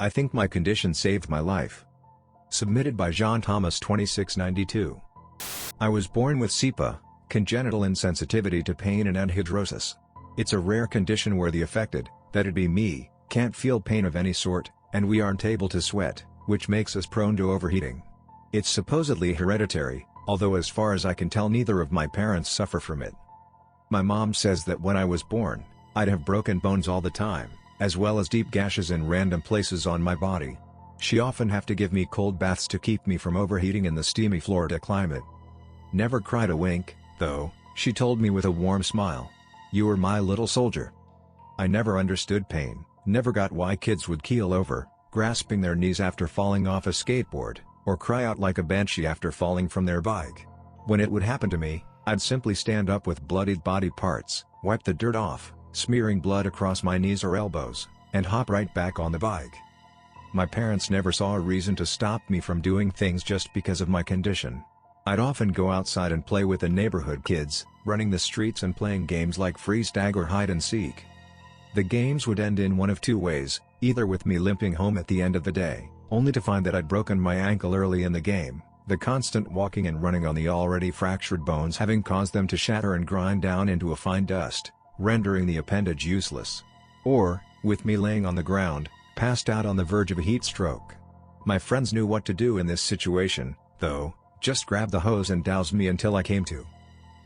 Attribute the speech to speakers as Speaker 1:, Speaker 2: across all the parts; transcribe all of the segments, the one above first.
Speaker 1: I think my condition saved my life. Submitted by Jean Thomas 2692. I was born with CIPA, congenital insensitivity to pain and anhidrosis. It's a rare condition where the affected, that'd be me, can't feel pain of any sort, and we aren't able to sweat, which makes us prone to overheating. It's supposedly hereditary, although as far as I can tell neither of my parents suffer from it. My mom says that when I was born, I'd have broken bones all the time, as well as deep gashes in random places on my body. She often have to give me cold baths to keep me from overheating in the steamy Florida climate. Never cried a wink, though, she told me with a warm smile. You were my little soldier. I never understood pain, never got why kids would keel over, grasping their knees after falling off a skateboard, or cry out like a banshee after falling from their bike. When it would happen to me, I'd simply stand up with bloodied body parts, wipe the dirt off, smearing blood across my knees or elbows, and hop right back on the bike. My parents never saw a reason to stop me from doing things just because of my condition. I'd often go outside and play with the neighborhood kids, running the streets and playing games like freeze tag or hide and seek. The games would end in one of two ways, either with me limping home at the end of the day, only to find that I'd broken my ankle early in the game, the constant walking and running on the already fractured bones having caused them to shatter and grind down into a fine dust, rendering the appendage useless. Or, with me laying on the ground, passed out on the verge of a heat stroke. My friends knew what to do in this situation, though, just grab the hose and douse me until I came to.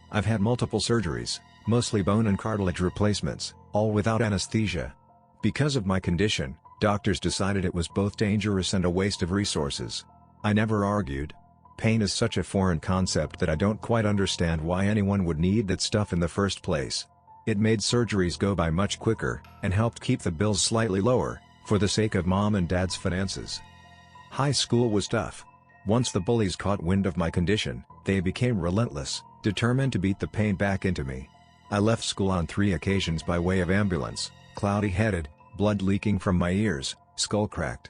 Speaker 1: I've had multiple surgeries, mostly bone and cartilage replacements, all without anesthesia. Because of my condition, doctors decided it was both dangerous and a waste of resources. I never argued. Pain is such a foreign concept that I don't quite understand why anyone would need that stuff in the first place. It made surgeries go by much quicker, and helped keep the bills slightly lower, for the sake of mom and dad's finances. High school was tough. Once the bullies caught wind of my condition, they became relentless, determined to beat the pain back into me. I left school on 3 occasions by way of ambulance, cloudy-headed, blood leaking from my ears, skull cracked.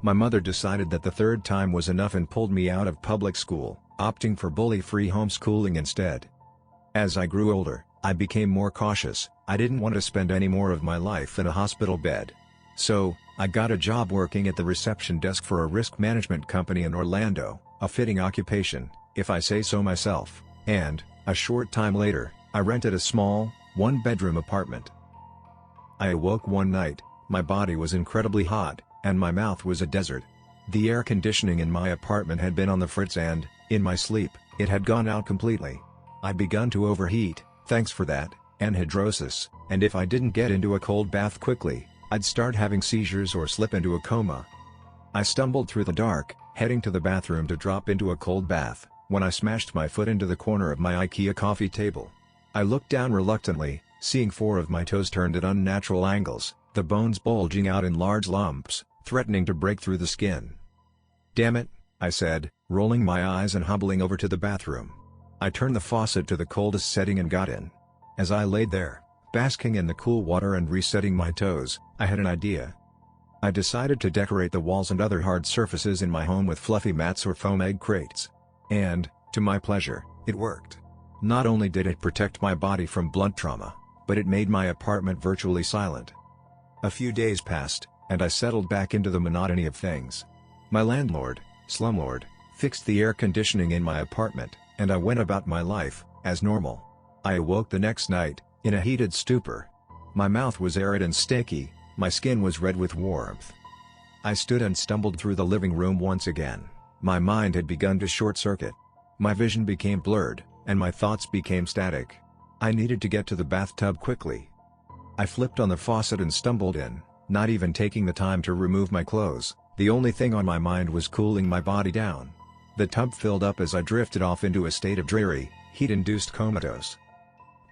Speaker 1: My mother decided that the 3rd time was enough and pulled me out of public school, opting for bully-free homeschooling instead. As I grew older, I became more cautious. I didn't want to spend any more of my life in a hospital bed. So, I got a job working at the reception desk for a risk management company in Orlando, a fitting occupation, if I say so myself, and, a short time later, I rented a small, 1-bedroom apartment. I awoke one night, my body was incredibly hot, and my mouth was a desert. The air conditioning in my apartment had been on the fritz and, in my sleep, it had gone out completely. I'd begun to overheat, thanks for that, anhidrosis, and if I didn't get into a cold bath quickly, I'd start having seizures or slip into a coma. I stumbled through the dark, heading to the bathroom to drop into a cold bath, when I smashed my foot into the corner of my IKEA coffee table. I looked down reluctantly, seeing 4 of my toes turned at unnatural angles, the bones bulging out in large lumps, threatening to break through the skin. "Damn it," I said, rolling my eyes and hobbling over to the bathroom. I turned the faucet to the coldest setting and got in. As I laid there, basking in the cool water and resetting my toes, I had an idea. I decided to decorate the walls and other hard surfaces in my home with fluffy mats or foam egg crates. And, to my pleasure, it worked. Not only did it protect my body from blunt trauma, but it made my apartment virtually silent. A few days passed, and I settled back into the monotony of things. My landlord, slumlord, fixed the air conditioning in my apartment, and I went about my life, as normal. I awoke the next night, in a heated stupor. My mouth was arid and sticky, my skin was red with warmth. I stood and stumbled through the living room once again. My mind had begun to short-circuit. My vision became blurred, and my thoughts became static. I needed to get to the bathtub quickly. I flipped on the faucet and stumbled in, not even taking the time to remove my clothes. The only thing on my mind was cooling my body down. The tub filled up as I drifted off into a state of dreary, heat-induced comatose.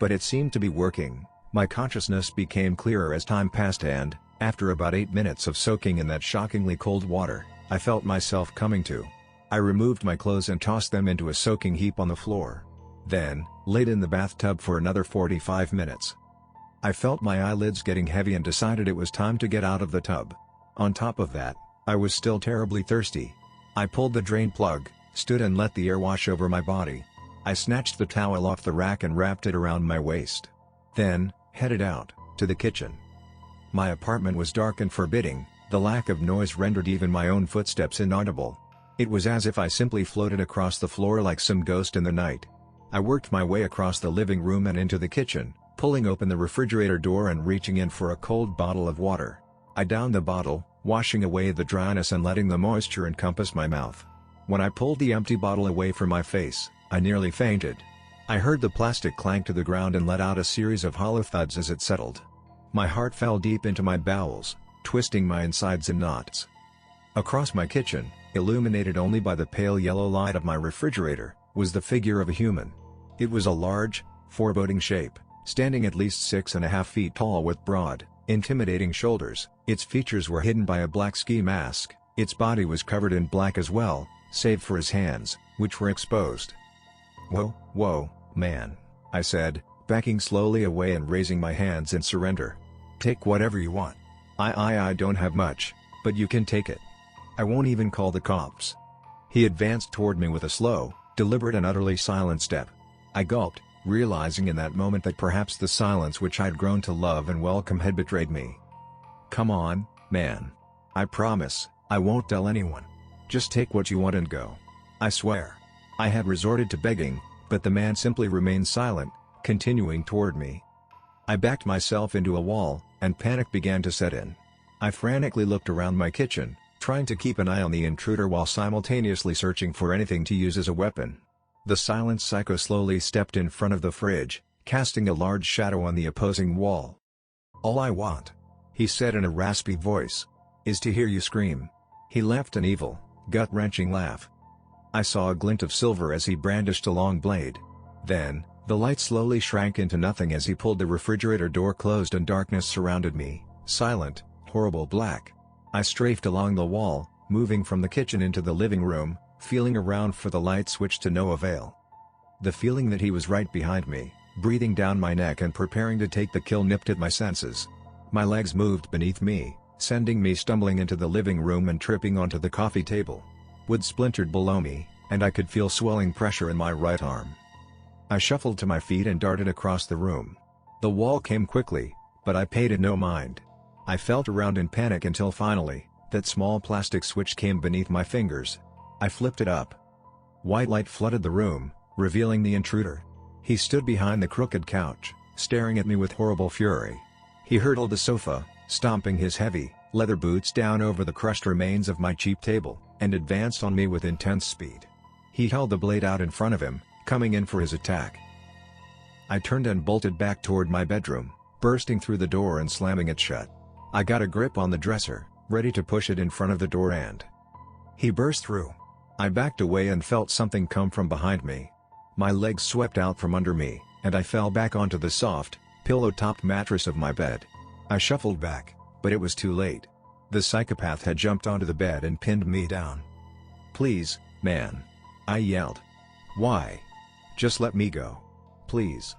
Speaker 1: But it seemed to be working. My consciousness became clearer as time passed and, after about 8 minutes of soaking in that shockingly cold water, I felt myself coming to. I removed my clothes and tossed them into a soaking heap on the floor. Then, laid in the bathtub for another 45 minutes. I felt my eyelids getting heavy and decided it was time to get out of the tub. On top of that, I was still terribly thirsty. I pulled the drain plug, stood and let the air wash over my body. I snatched the towel off the rack and wrapped it around my waist. Then, headed out, to the kitchen. My apartment was dark and forbidding, The lack of noise rendered even my own footsteps inaudible. It was as if I simply floated across the floor like some ghost in the night. I worked my way across the living room and into the kitchen, pulling open the refrigerator door and reaching in for a cold bottle of water. I downed the bottle, washing away the dryness and letting the moisture encompass my mouth. When I pulled the empty bottle away from my face, I nearly fainted. I heard the plastic clank to the ground and let out a series of hollow thuds as it settled. My heart fell deep into my bowels, twisting my insides in knots. Across my kitchen, illuminated only by the pale yellow light of my refrigerator, was the figure of a human. It was a large, foreboding shape, standing at least 6.5 feet tall with broad, intimidating shoulders. Its features were hidden by a black ski mask. Its body was covered in black as well, save for his hands, which were exposed. Whoa, man," I said, backing slowly away and raising my hands in surrender. "Take whatever you want. I don't have much, but you can take it. I won't even call the cops." He advanced toward me with a slow, deliberate and utterly silent step. I gulped, realizing in that moment that perhaps the silence which I'd grown to love and welcome had betrayed me. "Come on, man. I promise, I won't tell anyone. Just take what you want and go. I swear." I had resorted to begging, but the man simply remained silent, continuing toward me. I backed myself into a wall, and panic began to set in. I frantically looked around my kitchen, trying to keep an eye on the intruder while simultaneously searching for anything to use as a weapon. The silent psycho slowly stepped in front of the fridge, casting a large shadow on the opposing wall. "All I want," he said in a raspy voice, "is to hear you scream." He laughed an evil, gut-wrenching laugh. I saw a glint of silver as he brandished a long blade. Then, the light slowly shrank into nothing as he pulled the refrigerator door closed and darkness surrounded me, silent, horrible black. I strafed along the wall, moving from the kitchen into the living room, feeling around for the light switch to no avail. The feeling that he was right behind me, breathing down my neck and preparing to take the kill nipped at my senses. My legs moved beneath me, sending me stumbling into the living room and tripping onto the coffee table. Wood splintered below me, and I could feel swelling pressure in my right arm. I shuffled to my feet and darted across the room. The wall came quickly, but I paid it no mind. I felt around in panic until finally, that small plastic switch came beneath my fingers. I flipped it up. White light flooded the room, revealing the intruder. He stood behind the crooked couch, staring at me with horrible fury. He hurtled the sofa, stomping his heavy, leather boots down over the crushed remains of my cheap table, and advanced on me with intense speed. He held the blade out in front of him, coming in for his attack. I turned and bolted back toward my bedroom, bursting through the door and slamming it shut. I got a grip on the dresser, ready to push it in front of the door and he burst through. I backed away and felt something come from behind me. My legs swept out from under me, and I fell back onto the soft, pillow-topped mattress of my bed. I shuffled back, but it was too late. The psychopath had jumped onto the bed and pinned me down. "Please, man," I yelled. "Why? Just let me go. Please."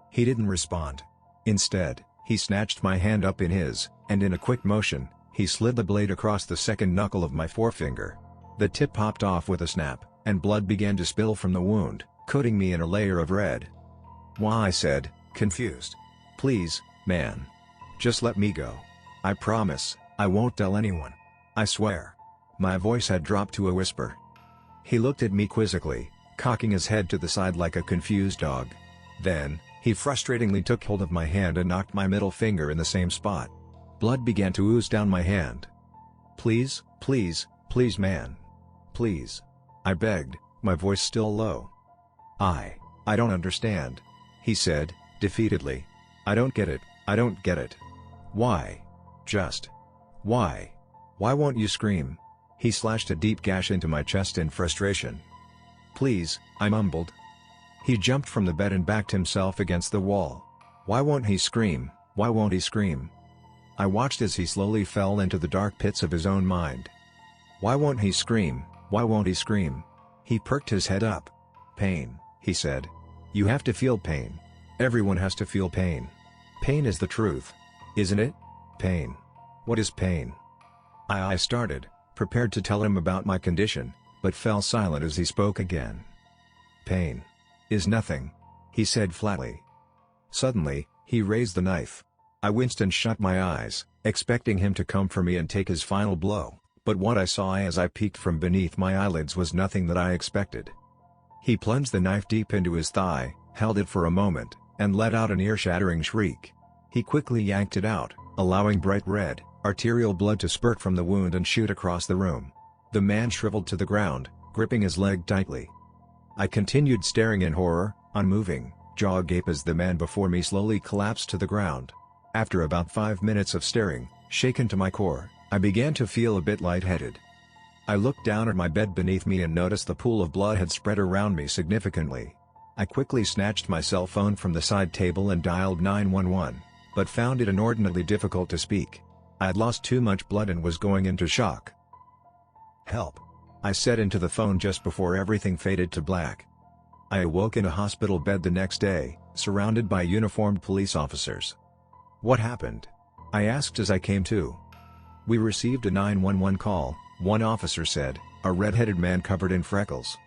Speaker 1: He didn't respond. Instead, he snatched my hand up in his, and in a quick motion, he slid the blade across the second knuckle of my forefinger. The tip popped off with a snap, and blood began to spill from the wound, coating me in a layer of red. "Why?" I said, confused. "Please, man. Just let me go. I promise, I won't tell anyone. I swear." My voice had dropped to a whisper. He looked at me quizzically, cocking his head to the side like a confused dog. Then, he frustratingly took hold of my hand and knocked my middle finger in the same spot. Blood began to ooze down my hand. "Please, please, please, man. Please," I begged, my voice still low. I don't understand," he said, defeatedly. "I don't get it, I don't get it. Why? Just. Why? Why won't you scream?" He slashed a deep gash into my chest in frustration. "Please," I mumbled. He jumped from the bed and backed himself against the wall. Why won't he scream? Why won't he scream? I watched as he slowly fell into the dark pits of his own mind. Why won't he scream? Why won't he scream? He perked his head up. "Pain," he said. "You have to feel pain. Everyone has to feel pain. Pain is the truth. Isn't it? Pain. What is pain?" I started, prepared to tell him about my condition, but fell silent as he spoke again. "Pain is nothing," he said flatly. Suddenly, he raised the knife. I winced and shut my eyes, expecting him to come for me and take his final blow, but what I saw as I peeked from beneath my eyelids was nothing that I expected. He plunged the knife deep into his thigh, held it for a moment, and let out an ear-shattering shriek. He quickly yanked it out, allowing bright red, arterial blood to spurt from the wound and shoot across the room. The man shriveled to the ground, gripping his leg tightly. I continued staring in horror, unmoving, jaw agape as the man before me slowly collapsed to the ground. After about 5 minutes of staring, shaken to my core, I began to feel a bit lightheaded. I looked down at my bed beneath me and noticed the pool of blood had spread around me significantly. I quickly snatched my cell phone from the side table and dialed 911, but found it inordinately difficult to speak. I had lost too much blood and was going into shock. "Help!" I said into the phone just before everything faded to black. I awoke in a hospital bed the next day, surrounded by uniformed police officers. "What happened?" I asked as I came to. "We received a 911 call," one officer said, a red-headed man covered in freckles.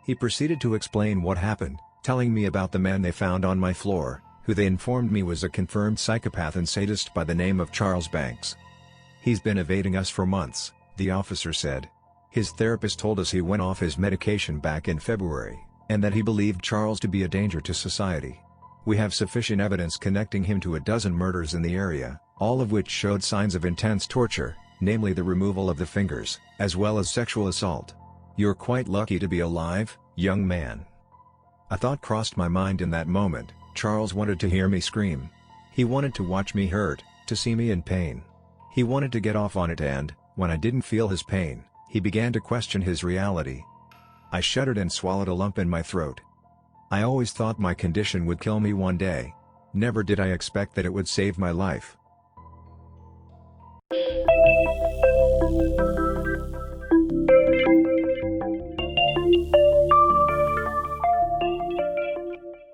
Speaker 1: He proceeded to explain what happened, telling me about the man they found on my floor, who they informed me was a confirmed psychopath and sadist by the name of Charles Banks. "He's been evading us for months," the officer said. "His therapist told us he went off his medication back in February, and that he believed Charles to be a danger to society. We have sufficient evidence connecting him to a dozen murders in the area, all of which showed signs of intense torture, namely the removal of the fingers, as well as sexual assault. You're quite lucky to be alive, young man." A thought crossed my mind in that moment. Charles wanted to hear me scream. He wanted to watch me hurt, to see me in pain. He wanted to get off on it and, when I didn't feel his pain, he began to question his reality. I shuddered and swallowed a lump in my throat. I always thought my condition would kill me one day. Never did I expect that it would save my life.